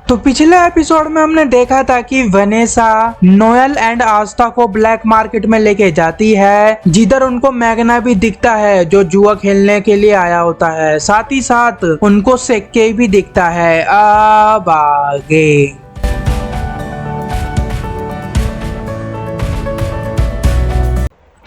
तो पिछले एपिसोड में हमने देखा था कि वनेसा नोएल एंड आस्था को ब्लैक मार्केट में लेके जाती है, जिधर उनको मैग्ना भी दिखता है जो जुआ खेलने के लिए आया होता है। साथ ही साथ उनको सेक्के भी दिखता है। अब आगे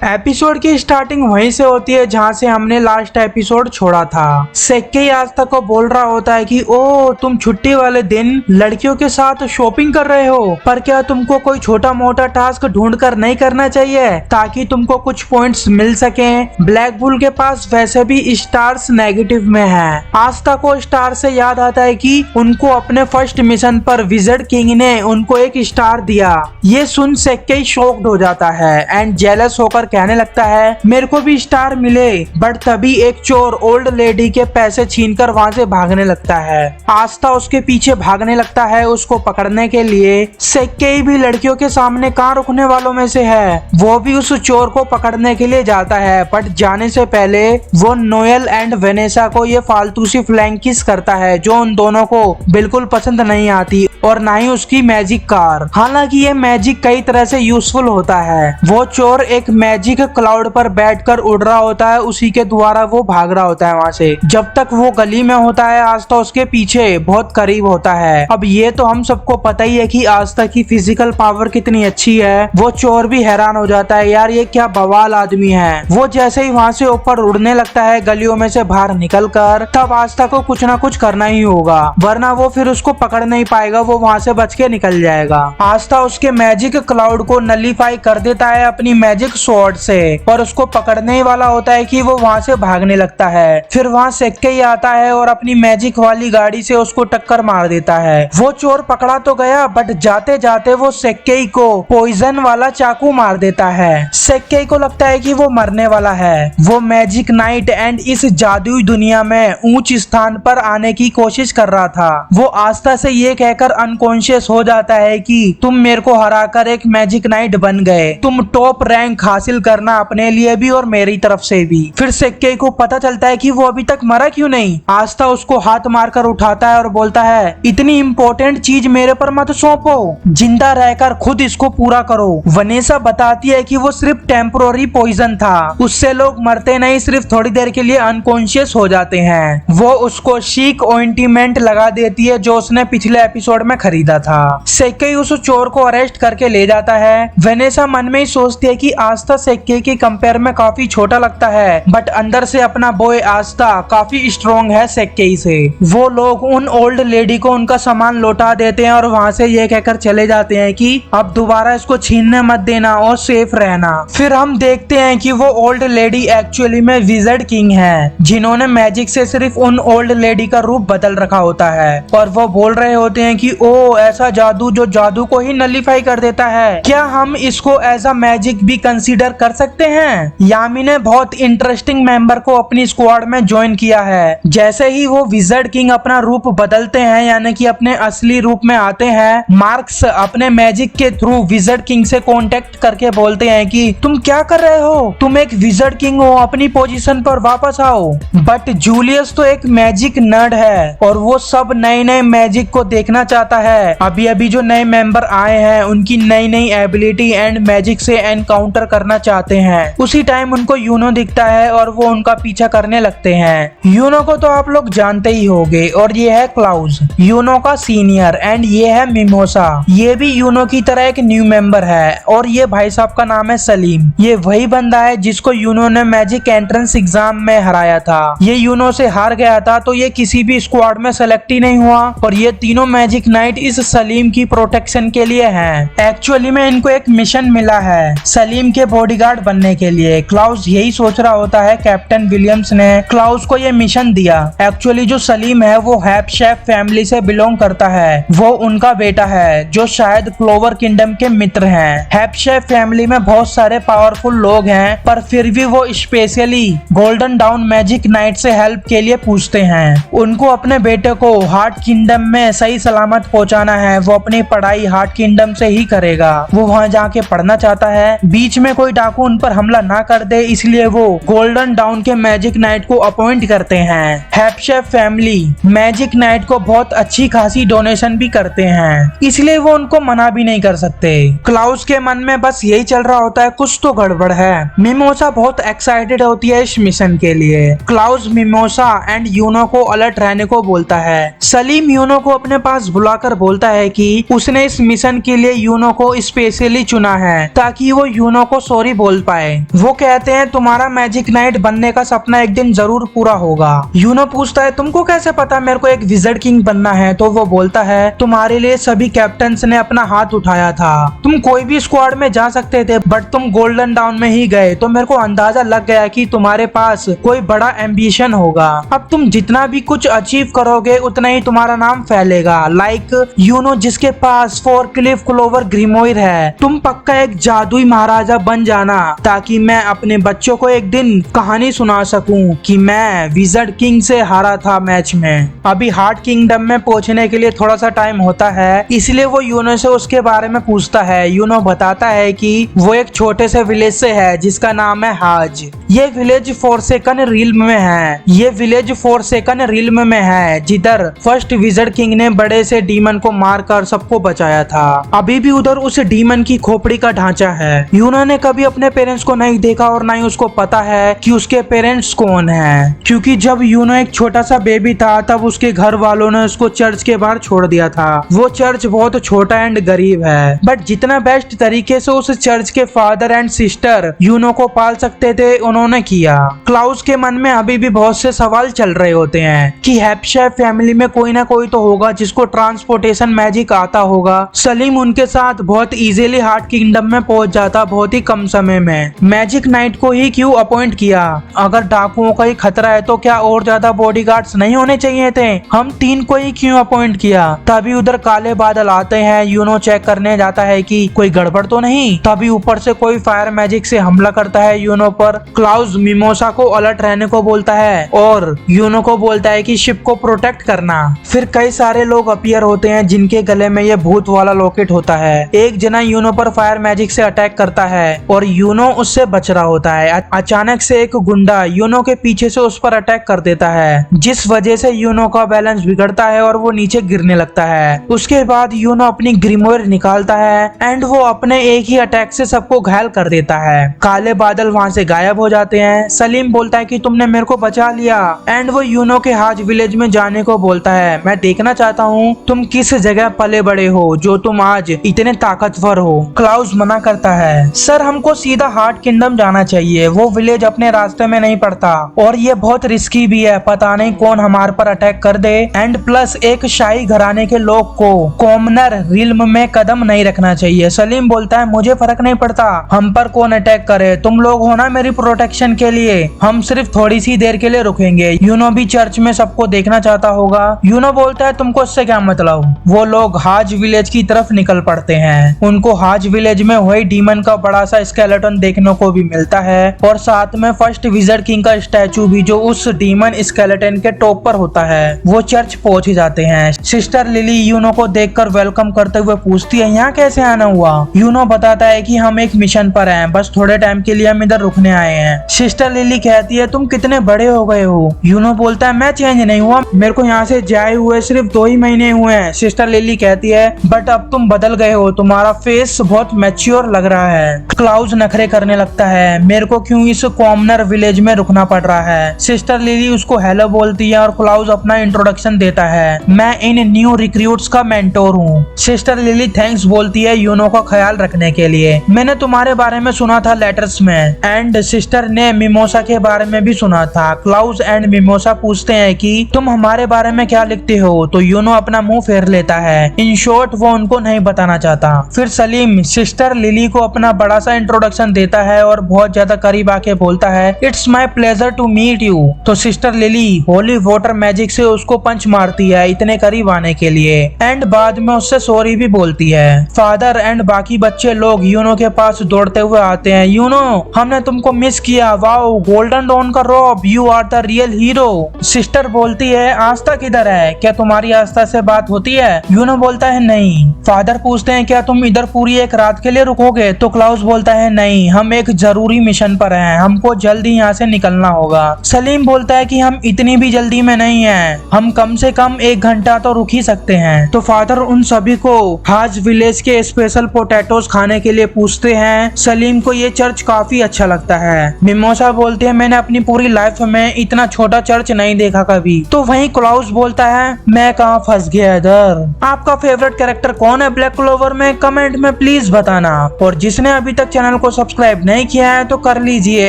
एपिसोड की स्टार्टिंग वहीं से होती है जहां से हमने लास्ट एपिसोड छोड़ा था। सेक्के आस्था को बोल रहा होता है कि ओ तुम छुट्टी वाले दिन लड़कियों के साथ शॉपिंग कर रहे हो, पर क्या तुमको कोई छोटा मोटा टास्क ढूंढ कर नहीं करना चाहिए ताकि तुमको कुछ पॉइंट्स मिल सके। ब्लैक बुल के पास वैसे भी स्टार्स नेगेटिव में है। आस्था को स्टार से याद आता है कि उनको अपने फर्स्ट मिशन पर विज़र्ड किंग ने उनको एक स्टार दिया। ये सुन सेक्के शॉक्ड हो जाता है एंड जेलस होकर कहने लगता है मेरे को भी स्टार मिले। बट तभी एक चोर ओल्ड लेडी के पैसे छीनकर वहां से भागने लगता है। आस्था उसके पीछे भागने लगता है उसको पकड़ने के लिए। सेक्के भी लड़कियों के सामने कहाँ रुकने वालों में से है, वो भी उस चोर को पकड़ने के लिए जाता है। बट जाने से पहले वो नोएल एंड वेनेसा को ये फालतू सी फ्लैंक किस करता है जो उन दोनों को बिल्कुल पसंद नहीं आती, और ना ही उसकी मैजिक कार। हालांकि ये मैजिक कई तरह से यूजफुल होता है। वो चोर एक मैजिक क्लाउड पर बैठकर उड़ रहा होता है, उसी के द्वारा वो भाग रहा होता है वहाँ से। जब तक वो गली में होता है आस्था उसके पीछे बहुत करीब होता है। अब ये तो हम सबको पता ही है कि आस्था की फिजिकल पावर कितनी अच्छी है। वो चोर भी हैरान हो जाता है यार ये क्या बवाल आदमी है। वो जैसे ही वहाँ से ऊपर उड़ने लगता है गलियों में से बाहर निकल कर, तब आस्था को कुछ ना कुछ करना ही होगा, वरना वो फिर उसको पकड़ नहीं पाएगा, वो वहाँ से बच के निकल जाएगा। आस्था उसके मैजिक क्लाउड को नलीफाई कर देता है अपनी मैजिक स्वॉर्ड से, और उसको पकड़ने ही वाला होता है कि वो वहाँ से भागने लगता है। फिर वहाँ सेक्के ही आता है और अपनी मैजिक वाली गाड़ी से उसको टक्कर मार देता है। वो चोर पकड़ा तो गया, बट जाते जाते वो सेक्के को पॉइजन वाला चाकू मार देता है। सेक्के को लगता है कि वो मरने वाला है। वो मैजिक नाइट एंड इस जादुई दुनिया में ऊंच स्थान पर आने की कोशिश कर रहा था। वो आस्था से ये कहकर अनकॉन्शियस हो जाता है कि तुम मेरे को हराकर एक मैजिक नाइट बन गए, तुम टॉप रैंक हासिल करना अपने लिए भी और मेरी तरफ से भी। फिर सेक्के को पता चलता है कि वो अभी तक मरा क्यों नहीं। आस्था उसको हाथ मारकर उठाता है और बोलता है इतनी इम्पोर्टेंट चीज मेरे पर मत सौंपो, जिंदा रहकर खुद इसको पूरा करो। वनेसा बताती है कि वो सिर्फ टेम्पोररी पॉइजन था, उससे लोग मरते नहीं, सिर्फ थोड़ी देर के लिए अनकॉन्शियस हो जाते हैं। वो उसको शीक ऑइंटमेंट लगा देती है जो उसने पिछले एपिसोड में खरीदा था। सेक्के उस चोर को अरेस्ट करके ले जाता है। वेनेसा मन में ही सोचती है कि आस्था सेक्के के कंपेयर में काफी छोटा लगता है, बट अंदर से अपना बॉय आस्था काफी स्ट्रॉन्ग है सेक्के से। वो लोग उन ओल्ड लेडी को उनका सामान लौटा देते हैं और वहाँ से ये कहकर चले जाते हैं कि अब दोबारा इसको छीनने मत देना और सेफ रहना। फिर हम देखते हैं कि वो ओल्ड लेडी एक्चुअली में विज़र्ड किंग है, जिन्होंने मैजिक से सिर्फ उन ओल्ड लेडी का रूप बदल रखा होता है, और वो बोल रहे होते हैं कि ओ ऐसा जादू जो जादू को ही नलीफाई कर देता है, क्या हम इसको एज अ मैजिक भी कंसीडर कर सकते हैं। यामी ने बहुत इंटरेस्टिंग मेंबर को अपनी स्क्वाड में ज्वाइन किया है। जैसे ही वो विज़र्ड किंग अपना रूप बदलते हैं, यानी कि अपने असली रूप में आते हैं, मार्क्स अपने मैजिक के थ्रू विज़र्ड किंग से कांटेक्ट करके बोलते हैं कि तुम क्या कर रहे हो, तुम एक विज़र्ड किंग हो, अपनी पोजीशन पर वापस आओ। बट जूलियस तो एक मैजिक नर्ड है और वो सब नए नए मैजिक को देखना चाहता है। अभी अभी जो नए मेंबर आए हैं उनकी नई नई एबिलिटी एंड मैजिक से एनकाउंटर करना चाहते हैं। उसी टाइम उनको यूनो दिखता है और वो उनका पीछा करने लगते हैं। यूनो को तो आप लोग जानते ही होंगे, और ये है क्लाउस, यूनो का सीनियर, एंड ये है मिमोसा, ये भी यूनो की तरह एक न्यू मेंबर है। और ये भाई साहब का नाम है सलीम, ये वही बंदा है जिसको यूनो ने मैजिक एंट्रेंस एग्जाम में हराया था। ये यूनो से हार गया था तो ये किसी भी स्क्वाड में सेलेक्ट ही नहीं हुआ, और ये तीनों मैजिक नाइट इस सलीम की प्रोटेक्शन के लिए हैं। एक्चुअली में इनको एक मिशन मिला है सलीम के बॉडीगार्ड बनने के लिए। क्लाउस यही सोच रहा होता है, कैप्टन विलियम्स ने क्लाउस को ये मिशन दिया। एक्चुअली जो सलीम है वो हैप शेफ फैमिली से बिलोंग करता है, वो उनका बेटा है जो शायद क्लोवर किंगडम के मित्र हैं। हैप शेफ फैमिली में बहुत सारे पावरफुल लोग हैं, पर फिर भी वो specially golden down magic night से हेल्प के लिए पूछते हैं। उनको अपने बेटे को हार्ट किंगडम में सही सलामत मत पहुंचाना है, वो अपनी पढ़ाई हार्ट किंगडम से ही करेगा। वो वहाँ जाके पढ़ना चाहता है, बीच में कोई डाकू उन पर हमला ना कर दे, इसलिए वो गोल्डन डाउन के मैजिक नाइट को अपॉइंट करते हैं। हैप्शेफ फैमिली मैजिक नाइट को बहुत अच्छी खासी डोनेशन भी करते हैं, इसलिए वो उनको मना भी नहीं कर सकते। क्लाउस के मन में बस यही चल रहा होता है, कुछ तो गड़बड़ है। मिमोसा बहुत एक्साइटेड होती है इस मिशन के लिए। क्लाउस मिमोसा एंड यूनो को अलर्ट रहने को बोलता है। सलीम यूनो को अपने पास बुलाकर बोलता है कि उसने इस मिशन के लिए यूनो को स्पेशली चुना है ताकि वो यूनो को सॉरी बोल पाए। वो कहते हैं तुम्हारा मैजिक नाइट बनने का सपना एक दिन जरूर पूरा होगा। यूनो पूछता है तुमको कैसे पता मेरे को एक विज़र्ड किंग बनना है? तो वो बोलता है तुम्हारे लिए सभी कैप्टन्स ने अपना हाथ उठाया था, तुम कोई भी स्क्वाड में जा सकते थे बट तुम गोल्डन डाउन में ही गए, तो मेरे को अंदाजा लग गया कि तुम्हारे पास कोई बड़ा एम्बिशन होगा। अब तुम जितना भी कुछ अचीव करोगे उतना ही तुम्हारा नाम फैलेगा। लाइक यूनो जिसके पास 4 क्लिफ क्लोवर ग्रीमोयर है, तुम पक्का एक जादुई महाराजा बन जाना ताकि मैं अपने बच्चों को एक दिन कहानी सुना सकूं कि मैं विज़र्ड किंग से हारा था मैच में। अभी हार्ट किंगडम में पहुंचने के लिए थोड़ा सा टाइम होता है, इसलिए वो यूनो से उसके बारे में पूछता है। यूनो बताता है कि वो एक छोटे से विलेज से है जिसका नाम है हाज। ये विलेज फोरसेकन रिल्म में है। ये विलेज फोरसेकन रिल्म में है जिधर फर्स्ट विज़र्ड किंग ने बड़े से डीमन को मारकर सबको बचाया था। अभी भी उधर उस डीमन की खोपड़ी का ढांचा है। यूनो ने कभी अपने पेरेंट्स को नहीं देखा और ना ही उसको पता है कि उसके पेरेंट्स कौन हैं, क्योंकि जब यूनो एक छोटा सा बेबी था तब उसके घर वालों ने उसको चर्च के बाहर छोड़ दिया था। वो चर्च बहुत छोटा एंड गरीब है, बट जितना बेस्ट तरीके से उस चर्च के फादर एंड सिस्टर यूनो को पाल सकते थे उन्होंने किया। क्लाउस के मन में अभी भी बहुत से सवाल चल रहे होते हैं कि हैप्शेफ फैमिली में कोई ना कोई तो होगा जिसको ट्रांसपोर्टेशन मैजिक आता होगा। सलीम उनके साथ बहुत इजीली हार्ट किंगडम में पहुंच जाता बहुत ही कम समय में। मैजिक नाइट को ही क्यों अपॉइंट किया? अगर डाकुओं का ही खतरा है तो क्या और ज्यादा बॉडीगार्ड्स नहीं होने चाहिए थे? हम 3 को ही क्यों अपॉइंट किया? तभी उधर काले बादल आते हैं। यूनो चेक करने जाता है कि कोई गड़बड़ तो नहीं। तभी ऊपर से कोई फायर मैजिक से हमला करता है यूनो पर। क्लाउस मिमोसा को अलर्ट रहने को बोलता है और यूनो को बोलता है कि शिप को प्रोटेक्ट करना। फिर कई सारे लोग अपीयर होते हैं जिनके गले में ये भूत वाला लॉकेट होता है। एक जना यूनो पर फायर मैजिक से अटैक करता है और यूनो उससे बच रहा होता है। अचानक से एक गुंडा यूनो के पीछे से उस पर अटैक कर देता है, जिस वजह से यूनो का बैलेंस बिगड़ता है और वो नीचे गिरने लगता है। उसके बाद यूनो अपनी ग्रीमोयर निकालता है एंड वो अपने एक ही अटैक से सबको घायल कर देता है। काले बादल वहाँ से गायब हो जाते हैं। सलीम बोलता है कि तुमने मेरे को बचा लिया एंड वो यूनो के हाज विलेज में जाने को बोलता है। मैं देखना चाहता हूँ तुम किस जगह पले बड़े हो जो तुम आज इतने ताकतवर हो। क्लाउस मना करता है, सर हमको सीधा हार्ट किंगडम जाना चाहिए, वो विलेज अपने रास्ते में नहीं पड़ता और ये बहुत रिस्की भी है, पता नहीं कौन हमारे पर अटैक कर दे। एंड प्लस एक शाही घराने के लोग को कॉमनर रिल्म में कदम नहीं रखना चाहिए। सलीम बोलता है मुझे फर्क नहीं पड़ता हम पर कौन अटैक करे, तुम लोग हो ना मेरी प्रोटेक्शन के लिए, हम सिर्फ थोड़ी सी देर के लिए रुकेंगे। यूनो भी चर्च में सबको देखना चाहता होगा। यूनो बोलता है तुमको इससे क्या मतलब? वो लोग हाज विलेज की तरफ निकल पड़ते हैं। उनको हाज विलेज में वही डीमन का बड़ा सा स्केलेटन देखने को भी मिलता है और साथ में फर्स्ट विज़र्ड किंग का स्टैचू भी जो उस डीमन स्केलेटन के टॉप पर होता है। वो चर्च पहुंच ही जाते हैं। सिस्टर लिली यूनो को देखकर वेलकम करते हुए पूछती है यहाँ कैसे आना हुआ? यूनो बताता है कि हम एक मिशन पर हैं, बस थोड़े टाइम के लिए हम इधर रुकने आए हैं। सिस्टर लिली कहती है तुम कितने बड़े हो गए हो? यूनो बोलता है मैं चेंज नहीं हुआ, मेरे को यहाँ से जाए हुए सिर्फ 2 ही महीने हुए हैं। सिस्टर लिली कहती है बट अब तुम बदल गए हो, तुम्हारा फेस बहुत मैच्योर लग रहा है। क्लाउस नखरे करने लगता है, मेरे को क्यों इस कॉमनर विलेज में रुकना पड़ रहा है? सिस्टर लिली उसको हेलो बोलती है और क्लाउस अपना इंट्रोडक्शन देता है, मैं इन न्यू रिक्रूट्स का मेंटोर हूँ। सिस्टर लिली थैंक्स बोलती है यूनो का ख्याल रखने के लिए, मैंने तुम्हारे बारे में सुना था लेटर्स में। एंड सिस्टर ने मिमोसा के बारे में भी सुना था। क्लाउस एंड मिमोसा पूछते हैं कि तुम हमारे बारे में क्या लिखते हो, तो यूनो अपना मुंह फेर लेता है। इन शॉर्ट वो उनको नहीं बताना चाहता। फिर सलीम सिस्टर लिली को अपना बड़ा सा इंट्रोडक्शन देता है और बहुत ज्यादा करीब आके बोलता है it's my pleasure to meet you. तो sister Lily holy water magic से उसको पंच मारती है इतने करीब आने के लिए एंड बाद में उससे सॉरी भी बोलती है। फादर एंड बाकी बच्चे लोग यूनो के पास दौड़ते हुए आते हैं, यूनो हमने तुमको मिस किया, वाओ गोल्डन डॉन का रॉब, you are the real hero. Sister बोलती है आस्था किधर है? क्या तुम्हारी आस्था से बात बात होती है? यूनो बोलता है नहीं। फादर पूछते हैं क्या तुम इधर पूरी एक रात के लिए रुकोगे? तो क्लाउस बोलता है नहीं, हम एक जरूरी मिशन पर हैं, हमको जल्दी यहाँ से निकलना होगा। सलीम बोलता है कि हम इतनी भी जल्दी में नहीं हैं, हम कम से कम 1 घंटा तो रुक ही सकते हैं। तो फादर उन सभी को हाज विलेज के स्पेशल पोटैटोज खाने के लिए पूछते हैं। सलीम को ये चर्च काफी अच्छा लगता है। मिमोसा बोलते हैं मैंने अपनी पूरी लाइफ में इतना छोटा चर्च नहीं देखा कभी। तो वहीं क्लाउस बोलता है मैं कहाँ फंस गया इधर। आपका फेवरेट कैरेक्टर कौन है ब्लैक क्लोवर में? कमेंट में प्लीज बताना। और जिसने अभी तक चैनल को सब्सक्राइब नहीं किया है तो कर लीजिए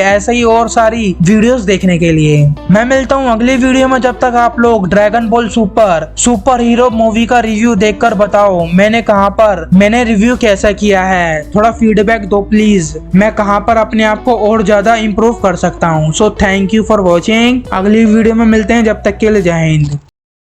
ऐसे ही और सारी वीडियोस देखने के लिए। मैं मिलता हूँ अगली वीडियो में, जब तक आप लोग dragon ball super hero movie का रिव्यू देखकर बताओ मैंने रिव्यू कैसा किया है। थोड़ा फीडबैक दो प्लीज, मैं कहाँ पर अपने आप को और ज्यादा इम्प्रूव कर सकता हूँ। So thank you for watching. अगली वीडियो में मिलते हैं, जब तक के लिए जय हिंद।